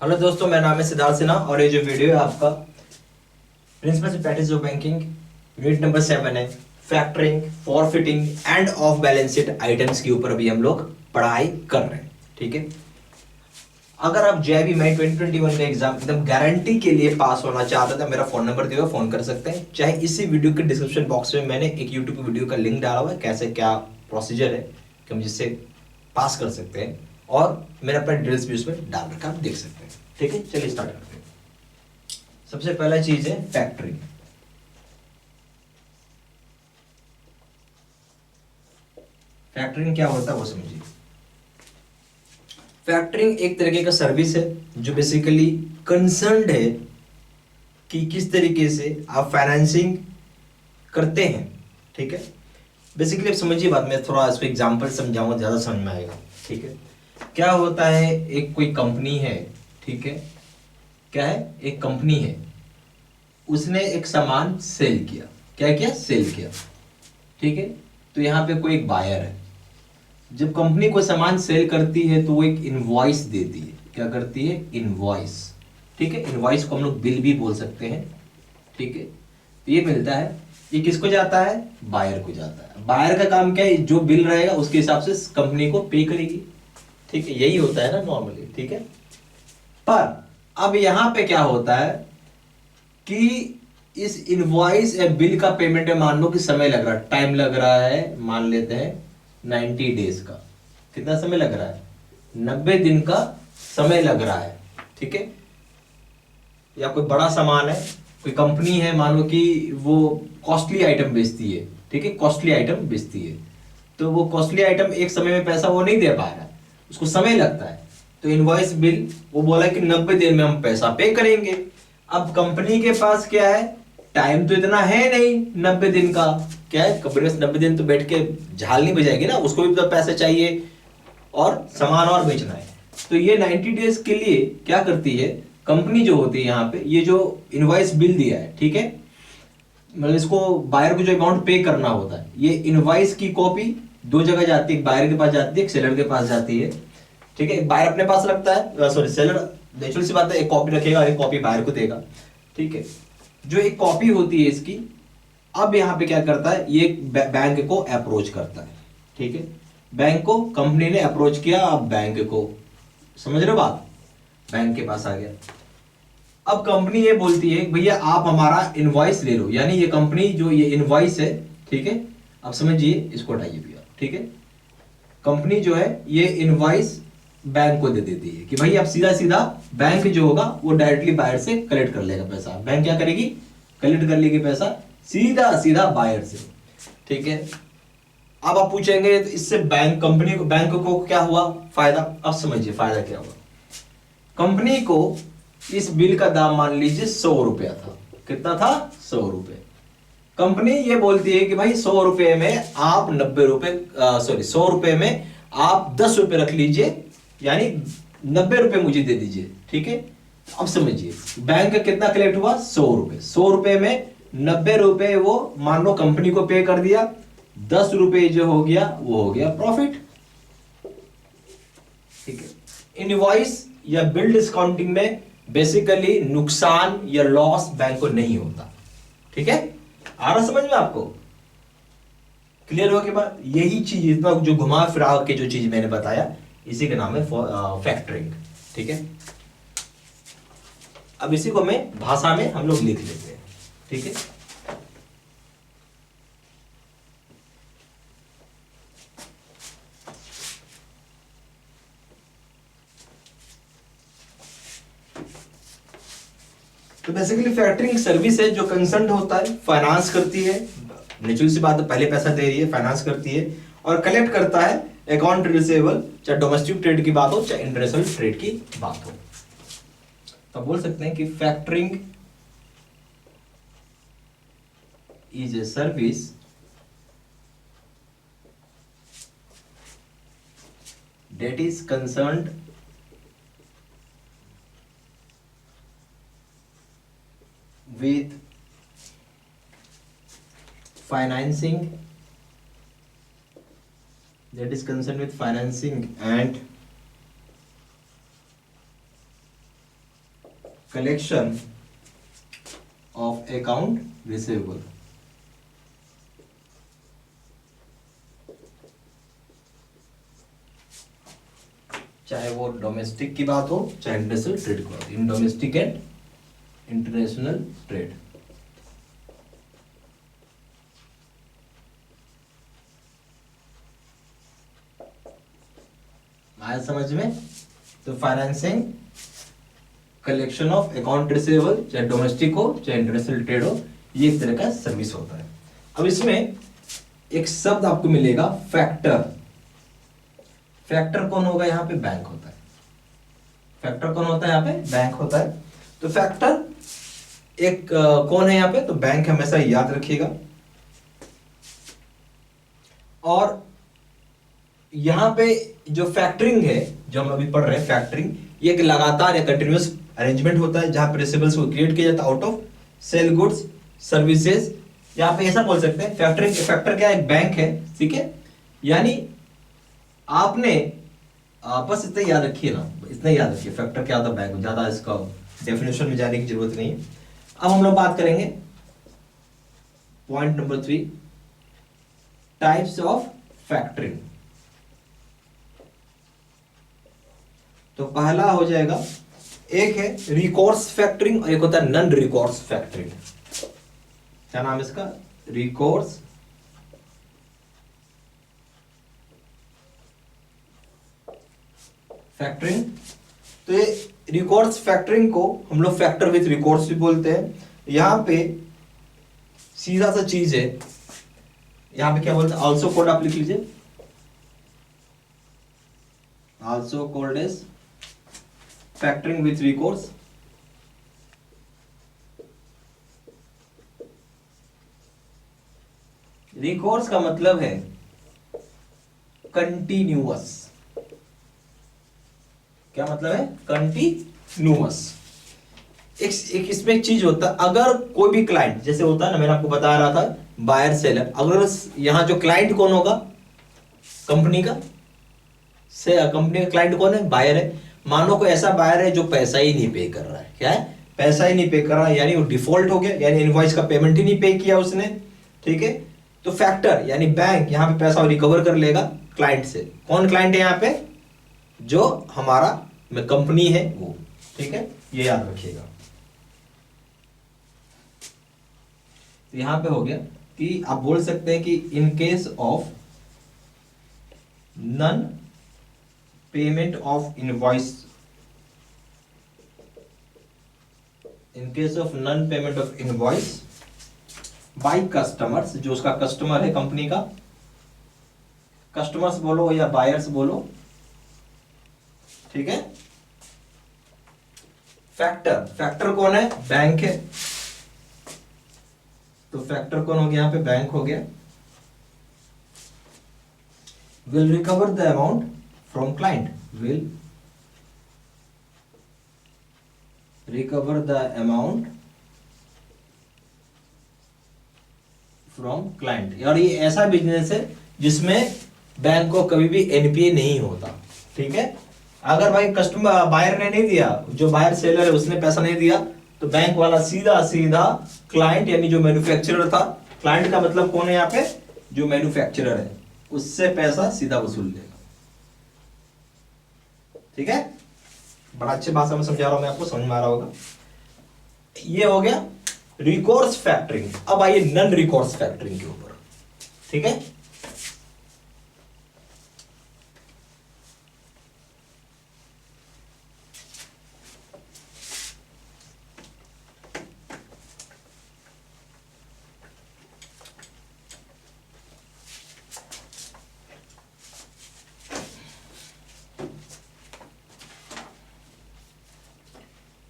Hello दोस्तों, मेरा नाम है सिद्धार्थ सिन्हा और ये जो वीडियो है आपका principles and practice of banking unit number 7 है। Factoring, forfaiting and off balance sheet items के ऊपर अभी हम लोग पढ़ाई कर रहे हैं। ठीक है, अगर आप जेईई मेन 2021 का एग्जाम एकदम गारंटी के लिए पास होना चाहते हैं तो मेरा फोन नंबर दिया हुआ, फोन कर सकते हैं। चाहे इसी वीडियो के डिस्क्रिप्शन बॉक्स में मैंने एक यूट्यूब वीडियो का लिंक डाला हुआ है, कैसे क्या प्रोसीजर है कि हम जिससे पास कर सकते हैं, और मैंने अपना डिटेल्स भी उसमें डाल रखा, आप देख सकते हैं। ठीक है, चलिए स्टार्ट करते हैं। सबसे पहला चीज है फैक्टरिंग। फैक्टरिंग क्या होता है वो समझिए। फैक्टरिंग एक तरीके का सर्विस है जो बेसिकली कंसर्न्ड है कि किस तरीके से आप फाइनेंसिंग करते हैं। ठीक है, बेसिकली आप समझिए बात, मैं थोड़ा इस पे एग्जांपल समझाऊंगा, ज्यादा समझ में आएगा। ठीक है, क्या होता है, एक कोई कंपनी है। ठीक है, क्या है, एक कंपनी है, उसने एक सामान सेल किया। क्या किया? सेल किया। ठीक है, तो यहाँ पे कोई एक बायर है। जब कंपनी कोई सामान सेल करती है तो वो एक इनवॉइस देती है। क्या करती है? इनवॉइस। ठीक है, इनवॉइस को हम लोग बिल भी बोल सकते हैं। ठीक है, तो ये मिलता है, ये किसको जाता है? बायर को जाता है। बायर का काम क्या है? जो बिल रहेगा उसके हिसाब से कंपनी को पे करेगी। ठीक है, यही होता है ना नॉर्मली। ठीक है, पर अब यहां पे क्या होता है कि इस इनवॉइस या बिल का पेमेंट में मान लो कि समय लग रहा है, टाइम लग रहा है, मान लेते हैं 90 डेज का। कितना समय लग रहा है? 90 दिन का समय लग रहा है। ठीक है, या कोई बड़ा सामान है, कोई कंपनी है, मान लो कि वो कॉस्टली आइटम बेचती है। ठीक है, कॉस्टली आइटम बेचती है, तो वो कॉस्टली आइटम एक समय में पैसा वो नहीं दे पा रहा है, उसको समय लगता है। तो इनवॉइस बिल वो बोला कि 90 दिन में हम पैसा पे करेंगे। अब कंपनी के पास क्या है? टाइम तो इतना है नहीं 90 दिन का। क्या है, कंपनी 90 दिन तो बैठ के झाल नहीं बजाएगी ना, उसको भी तो पैसे चाहिए और सामान और बेचना है। तो ये 90 डेज के लिए क्या करती है कंपनी जो होती है, यहाँ पे ये जो इनवॉइस बिल दिया है, ठीक है, मतलब इसको बायर को जो अमाउंट पे करना होता है, ये इनवॉइस की कॉपी दो जगह जाती है, एक बायर के पास जाती है, एक सेलर के पास जाती है। ठीक है, एक बायर अपने पास रखता है, सॉरी सेलर, नेचुरल सी बात है, एक कॉपी रखेगा और एक कॉपी बायर को देगा। ठीक है, जो एक कॉपी होती है इसकी, अब यहाँ पे क्या करता है, ये बैंक को अप्रोच करता है। ठीक है, बैंक को कंपनी ने अप्रोच किया, अब बैंक को, समझ रहे हो बात, बैंक के पास आ गया। अब कंपनी ये बोलती है भैया आप हमारा इनवॉइस ले लो, यानी ये कंपनी जो ये इनवॉइस है, ठीक है, अब समझिए, इसको हटाइए भैया। ठीक है, कंपनी जो है ये इनवॉइस बैंक को दे देती है कि भाई आप सीधा सीधा, बैंक जो होगा वो डायरेक्टली बायर से कलेक्ट कर लेगा पैसा। बैंक क्या करेगी? कलेक्ट कर लेगी पैसा सीधा सीधा बायर से। ठीक है, अब आप पूछेंगे तो इससे बैंक, कंपनी को, बैंक को क्या हुआ फायदा? अब समझिए फायदा क्या हुआ। कंपनी को इस बिल का दाम मान लीजिए 100 रुपया था। कितना था? 100 रुपए। कंपनी ये बोलती है कि भाई 100 रुपए में आप 90 रुपए, सॉरी 100 रुपए में आप 10 रुपए रख लीजिए, यानी 90 रुपए मुझे दे दीजिए। ठीक है, अब समझिए बैंक का कितना कलेक्ट हुआ? 100 रुपए। 100 रुपए में 90 रुपए वो मान लो कंपनी को पे कर दिया, 10 रुपए जो हो गया वो हो गया प्रॉफिट। ठीक है, इनवॉइस या बिल डिस्काउंटिंग में बेसिकली नुकसान या लॉस बैंक को नहीं होता। ठीक है, आ रहा समझ में आपको? क्लियर हो के बाद यही चीज, इतना जो घुमा फिरा के जो चीज मैंने बताया, इसी का नाम है फैक्टरिंग। ठीक है, अब इसी को हमें भाषा में हम लोग लिख लेते हैं। ठीक है, तो बेसिकली फैक्टरिंग सर्विस है जो कंसर्न होता है, फाइनेंस करती है, नेचुरल सी बात है, पहले पैसा दे रही है, फाइनेंस करती है, और कलेक्ट करता है अकाउंट रिसीवेबल, चाहे डोमेस्टिक ट्रेड की बात हो चाहे इंटरनेशनल ट्रेड की बात हो। तो बोल सकते हैं कि factoring is a service that is concerned with financing, that is concerned with financing and collection of account receivable, चाहे वो डोमेस्टिक की बात हो चाहे इंटरनेशनल ट्रेड की बात, in domestic and international trade. आया समझ में? तो financing collection of account receivable, चाहे डोमेस्टिक हो चाहे इंटरनेशनल ट्रेड हो, ये एक तरह का सर्विस होता है। अब इसमें एक शब्द आपको मिलेगा फैक्टर। फैक्टर कौन होगा? यहाँ पे बैंक होता है। फैक्टर कौन होता है? यहाँ पे बैंक होता है। तो फैक्टर एक कौन है यहाँ पे? तो बैंक, हमेशा याद रखिएगा। और यहाँ पे जो फैक्टरिंग है, जो हम अभी पढ़ रहे हैं, फैक्टरिंग ये एक लगातार या कंटिन्यूअस अरेंजमेंट होता है जहां पे रिसीवेबल्स को क्रिएट किया जाता है out of sell goods services. यहाँ पे ऐसा बोल सकते हैं फैक्टरिंग, फैक्टर क्या है? एक बैंक है, ठीक है। यानी आपने बस इतना याद रखिए ना, इतना याद रखिए फैक्टर क्या होता है, बैंक। ज्यादा इसका डेफिनेशन में जाने की जरूरत नहीं है। अब हम लोग बात करेंगे point number 3, types of factoring. तो पहला हो जाएगा, एक है रिकोर्स फैक्टरिंग और एक होता है नॉन रिकोर्स फैक्टरिंग। क्या नाम है इसका? Recourse factoring. तो ये रिकोर्स फैक्टरिंग को हम लोग फैक्टर विथ रिकोर्स भी बोलते हैं। यहां पे सीधा सा चीज है, यहां पे क्या बोलते हैं? ऑल्सो कोड आप लिख लीजिए, also called as factoring with recourse. Recourse का मतलब है कंटिन्यूअस। क्या मतलब है? कंटिन्यूअस। एक इसमें एक चीज होता है, अगर कोई भी क्लाइंट, जैसे होता है ना, मैंने आपको बता रहा था बायर सेलर, अगर यहां जो क्लाइंट कौन होगा? कंपनी का से कंपनी का क्लाइंट कौन है? बायर है। मानो कोई ऐसा बायर है जो पैसा ही नहीं पे कर रहा है। क्या है? पैसा ही नहीं पे कर रहा है, यानी वो डिफॉल्ट हो गया, यानी इनवॉइस का पेमेंट ही नहीं पे किया उसने, ठीक है। तो फैक्टर यानी बैंक यहां पे पैसा रिकवर कर लेगा क्लाइंट से। कौन क्लाइंट है यहाँ पे? जो हमारा कंपनी है वो, ठीक है, ये याद रखिएगा। तो यहां पे हो गया कि आप बोल सकते हैं कि in case of non payment of invoice, in case of non payment of invoice by customers, जो उसका कस्टमर है कंपनी का, कस्टमर्स बोलो या बायर्स बोलो, ठीक है। फैक्टर, फैक्टर कौन है? बैंक है। तो फैक्टर कौन हो गया? यहां पे बैंक हो गया। Will recover the amount from client, will recover the amount from client. और ये ऐसा बिजनेस है जिसमें बैंक को कभी भी एनपीए नहीं होता, ठीक है। अगर भाई कस्टमर बायर ने नहीं दिया, जो बायर सेलर है उसने पैसा नहीं दिया, तो बैंक वाला सीधा सीधा क्लाइंट यानी जो मैन्युफैक्चरर था, क्लाइंट का मतलब कौन है यहाँ पे? जो मैन्युफैक्चरर है, उससे पैसा सीधा वसूल लेगा, ठीक है। बड़ा अच्छी भाषा में समझा रहा हूं मैं आपको, समझ में आ रहा होगा। ये हो गया रिकोर्स फैक्टरिंग। अब आइए नॉन रिकोर्स फैक्टरिंग के ऊपर, ठीक है।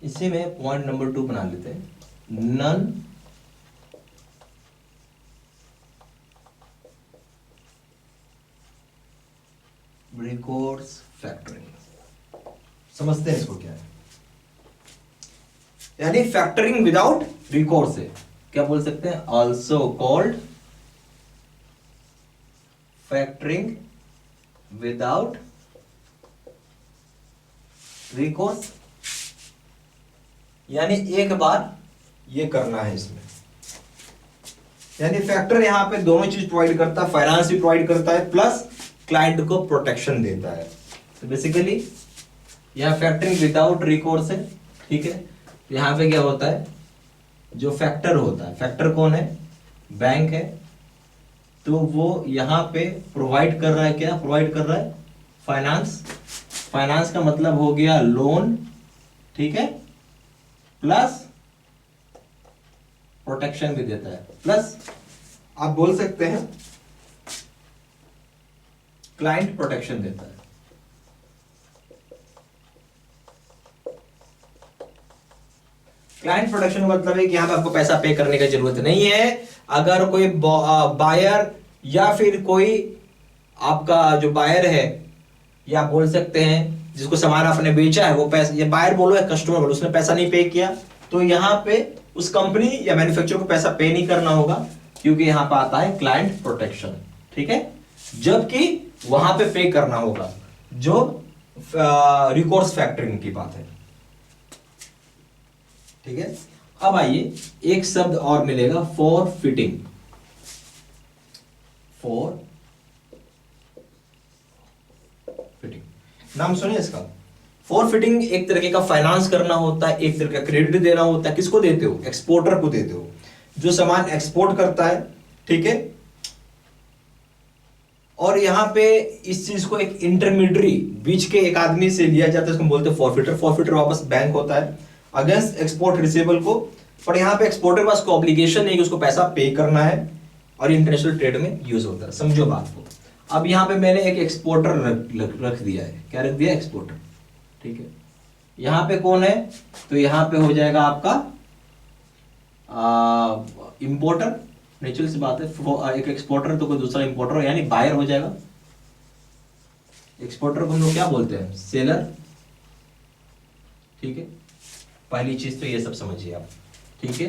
इसी में पॉइंट नंबर 2 बना लेते हैं, नन रिकोर्स फैक्टरिंग। समझते हैं इसको क्या है? यानी फैक्टरिंग विदाउट रिकोर्स है, क्या बोल सकते हैं? Also called factoring without recourse, यानी एक बार ये करना है इसमें, यानी फैक्टर यहाँ पे दोनों चीज प्रोवाइड करता है, फाइनेंस भी प्रोवाइड करता है प्लस क्लाइंट को प्रोटेक्शन देता है। तो बेसिकली यहाँ फैक्टरिंग विदाउट रिकोर्स है, ठीक है। यहाँ पे क्या होता है, जो फैक्टर होता है, फैक्टर कौन है, बैंक है, तो वो यहाँ पे प्रोवाइड कर रहा है, क्या प्रोवाइड कर रहा है, फाइनेंस। फाइनेंस का मतलब हो गया लोन, ठीक है, प्लस प्रोटेक्शन भी देता है, प्लस आप बोल सकते हैं क्लाइंट प्रोटेक्शन देता है। क्लाइंट प्रोटेक्शन का मतलब है कि यहां पे आपको पैसा पे करने की जरूरत नहीं है। अगर कोई बायर या फिर कोई आपका जो बायर है, या बोल सकते हैं जिसको सामान आपने बेचा है, वो पैसा, ये बायर बोलो या कस्टमर बोलो, उसने पैसा नहीं पे किया, तो यहां पे उस कंपनी या मैन्युफैक्चरर को पैसा पे नहीं करना होगा, क्योंकि यहां पे आता है क्लाइंट प्रोटेक्शन, ठीक है। जबकि वहां पे करना होगा, जो रिकोर्स फैक्टरिंग की बात है, ठीक है। अब आइए एक शब्द और मिलेगा, फॉर फिटिंग। फॉर फिटिंग नाम सुनिए इसका। फॉर फिटिंग एक तरीके का फाइनेंस करना होता है, एक तरह का क्रेडिट देना होता है। किसको देते हो, एक्सपोर्टर को देते हो, जो सामान एक्सपोर्ट करता है, ठीक है। और यहां पे इस चीज को एक इंटरमीडियरी बीच के एक आदमी से लिया जाता है, उसको बोलते हैं फॉरफिटर। फॉरफिटर वापस बैंक होता है अगेंस्ट एक्सपोर्ट रिसीवेबल को। पर यहां पे एक्सपोर्टर के पास को ऑब्लिगेशन नहीं कि उसको पैसा पे करना है, और इंटरनेशनल ट्रेड में यूज होता है, समझो बात को। अब यहां पे मैंने एक एक्सपोर्टर रख दिया है, क्या रख दिया, एक्सपोर्टर, ठीक है। यहां पे कौन है, तो यहां पे हो जाएगा आपका इंपोर्टर, नेचुरल सी बात है। एक एक्सपोर्टर तो कोई दूसरा इंपोर्टर, यानी बायर हो जाएगा। एक्सपोर्टर को हम लोग क्या बोलते हैं, सेलर, ठीक है। पहली चीज तो ये सब समझिए आप, ठीक है।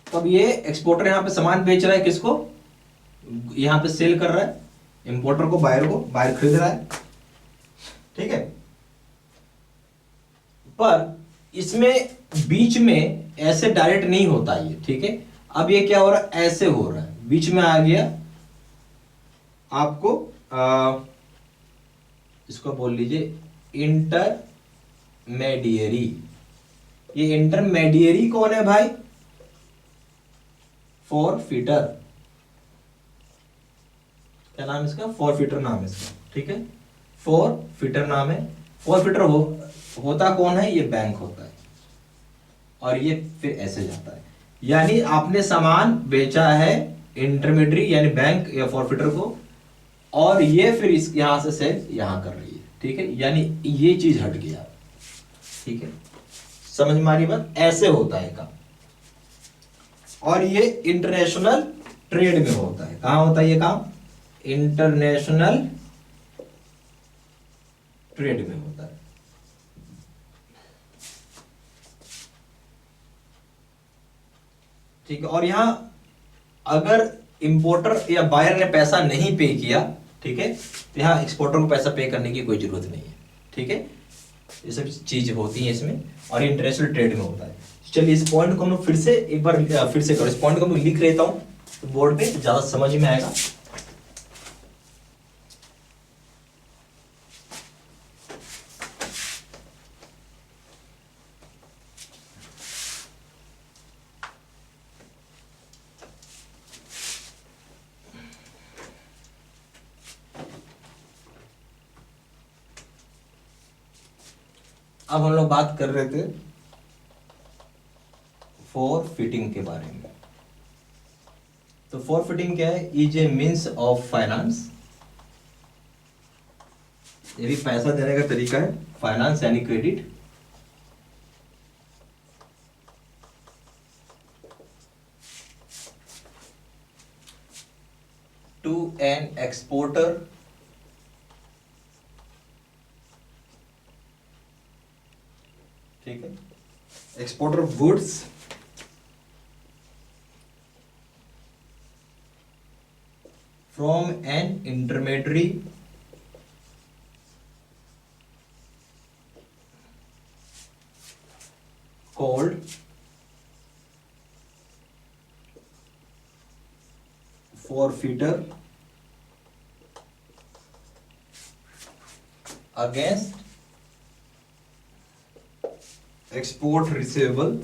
अब ये एक्सपोर्टर यहां पे सामान बेच रहा है, किसको, यहां पे सेल कर रहा है इंपोर्टर को, बायर खरीद रहा है, ठीक है। पर इसमें बीच में ऐसे डायरेक्ट नहीं होता ये, ठीक है। अब ये क्या हो रहा है, ऐसे हो रहा है, बीच में आ गया आपको इसको बोल लीजिए इंटरमेडियरी। ये इंटरमेडियरी कौन है भाई, फॉरफिटर, क्या नाम इसका, फॉरफिटर नाम है इसका, ठीक है। फॉरफिटर नाम है। फॉरफिटर होता कौन है, ये बैंक होता है, और ये फिर ऐसे जाता है। यानी आपने सामान बेचा है इंटरमीडियरी यानी बैंक या फॉरफिटर को, और ये फिर इस यहां से सेल यहां कर रही है, ठीक है। यानी ये चीज हट गया, ठीक है। समझ में आ रही बात, ऐसे होता है काम। और ये इंटरनेशनल ट्रेड में होता है, कहां होता है ये काम, इंटरनेशनल ट्रेड में होता है, ठीक है। और यहां अगर इंपोर्टर या बायर ने पैसा नहीं पे किया, ठीक है, तो यहां एक्सपोर्टर को पैसा पे करने की कोई जरूरत नहीं है, ठीक है। ये सब चीज होती है इसमें, और इंटरनेशनल ट्रेड में होता है। चलिए इस पॉइंट को हम लोग फिर से एक बार फिर से करो, इस पॉइंट को मैं लिख लेता हूं तो बोर्ड पे ज्यादा समझ में आएगा। अब हम लोग बात कर रहे थे फॉर फिटिंग के बारे में। तो फॉर फिटिंग क्या है, is a means of finance, ये भी पैसा देने का तरीका है, फाइनेंस यानी क्रेडिट, टू एन एक्सपोर्टर ठीक है, exporter of goods from N intermediary called forfeiture against export receivable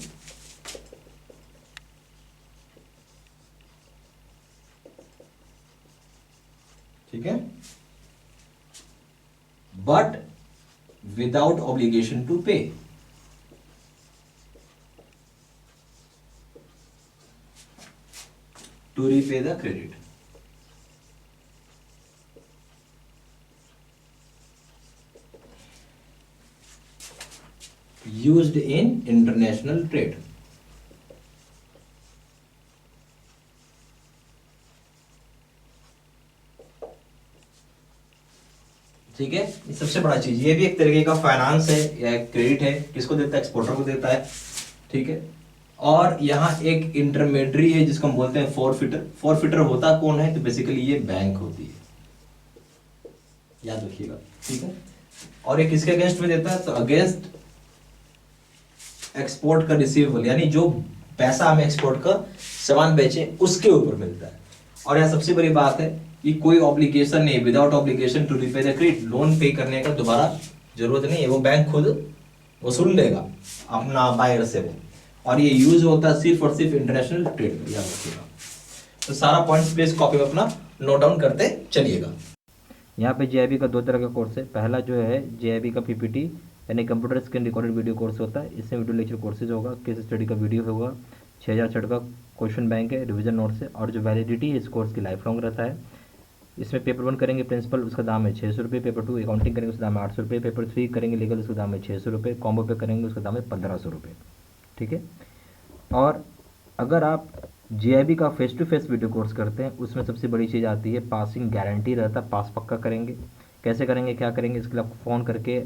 ठीक है, but without obligation to pay. To repay the credit. Used in international trade. ठीक है, ये सबसे बड़ा चीज, ये भी एक तरीके का फाइनेंस है या एक क्रेडिट है, किसको देता है, एक्सपोर्टर को देता है, ठीक है। और यहाँ एक इंटरमीडियरी है जिसको हम बोलते हैं फॉरफिटर। फॉरफिटर होता कौन है, तो बेसिकली ये बैंक होती है, याद रखिएगा, ठीक है। और ये किसके अगेंस्ट में देता है, तो अगेंस्ट एक्सपोर्ट का रिसीवेबल, यानी जो पैसा हम एक्सपोर्ट का सामान बेचे उसके ऊपर मिलता है। और यहाँ सबसे बड़ी बात है कि कोई ऑब्लिगेशन नहीं, without obligation to repay the credit, loan pay करने का दोबारा जरूरत नहीं है, वो बैंक खुद वसूल लेगा अपना बायर से वो। और ये यूज होता है सिर्फ और सिर्फ इंटरनेशनल ट्रेड में, याद रखिएगा। तो सारा पॉइंट्स प्लीज कॉपी में अपना नोट डाउन करते चलिएगा। यहाँ पे जेआईबी का दो तरह का कोर्स है। पहला जो है जेआईबी का पीपीटी यानी computer screen recorded video course होता है। इसमें वीडियो लेक्चर कोर्सेज होगा, केस स्टडी का वीडियो होगा, 6000 छठ का क्वेश्चन बैंक है, रिवीजन नोट्स है, और जो वैलिडिटी है इस कोर्स की लाइफ लॉन्ग रहता है। इसमें पेपर 1 करेंगे प्रिंसिपल, उसका दाम है 600 रुपये, पेपर 2 अकाउंटिंग करेंगे उसका दाम है 800 रुपये, पेपर 3 करेंगे लीगल उसका दाम है 600 रुपये, कॉम्बो पे करेंगे उसका दाम है 1500 रुपये, ठीक है। और अगर आप जेआईबी का face to face video course करते हैं उसमें सबसे बड़ी चीज़ आती है पासिंग गारंटी रहता है, पास पक्का करेंगे। कैसे करेंगे, क्या करेंगे, इसके लिए आपको फ़ोन करके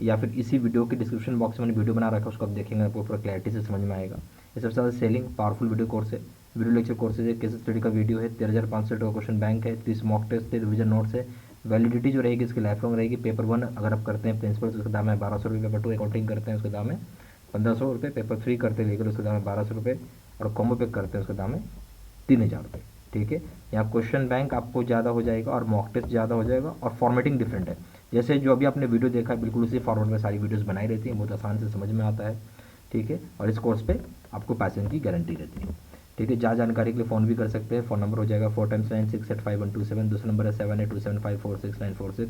या फिर इसी वीडियो के डिस्क्रिप्शन बॉक्स में मैंने वीडियो बना रखा है, उसको आप देखेंगे, आपको पूरा क्लैरिटी से समझ में आएगा। ये सबसे ज़्यादा सेलिंग पावरफुल वीडियो कोर्स है। वीडियो लेक्चर कोर्सेज है, केस स्टडी का वीडियो है, 13,500 का क्वेश्चन बैंक है, 30 मॉक टेस्ट है, रिवीजन नोट्स है। वैलिडिटी जो रहेगी इसकी लाइफ लॉन्ग रहेगी। पेपर 1 अगर आप करते हैं प्रिंसिपल उसका दाम है 1200 रुपये, पेपर 2 अकाउंटिंग करते हैं उसका दाम है 1500 रुपये, पेपर 3 करते हैं लीगल उसका दाम है 1200 रुपये, और कॉम्बो पे करते हैं उसका दाम है 3000 रुपये, ठीक है। यहाँ क्वेश्चन बैंक आपको ज़्यादा हो जाएगा और मॉक टेस्ट ज़्यादा हो जाएगा, और फॉर्मेटिंग डिफरेंट है। जैसे जो अभी आपने वीडियो देखा है बिल्कुल उसी फॉर्मेट में सारी वीडियोस बनाई रहती हैं, बहुत आसान से समझ में आता है, ठीक है। और इस कोर्स पे आपको पैसे की गारंटी रहती है, ठीक है। ज़्यादा जानकारी के लिए फ़ोन भी कर सकते हैं। फ़ोन नंबर हो जाएगा 4 टाइम्स 9685 दूसरा नंबर है 7827546946।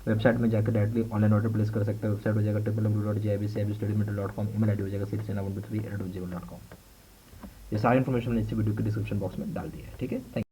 वेबसाइट में जाकर डायरेक्टली ऑनलाइन ऑर्डर प्लेस कर सकते हैं। वेबसाइट हो जाएगा www.jibstudymental.com, ईमेल आईडी हो जाएगा siricena123@gmail.com। ये सारी इन्फॉर्मेशन मैंने इसी वीडियो के डिस्क्रिप्शन बॉक्स में डाल दी है, ठीक है। थैंक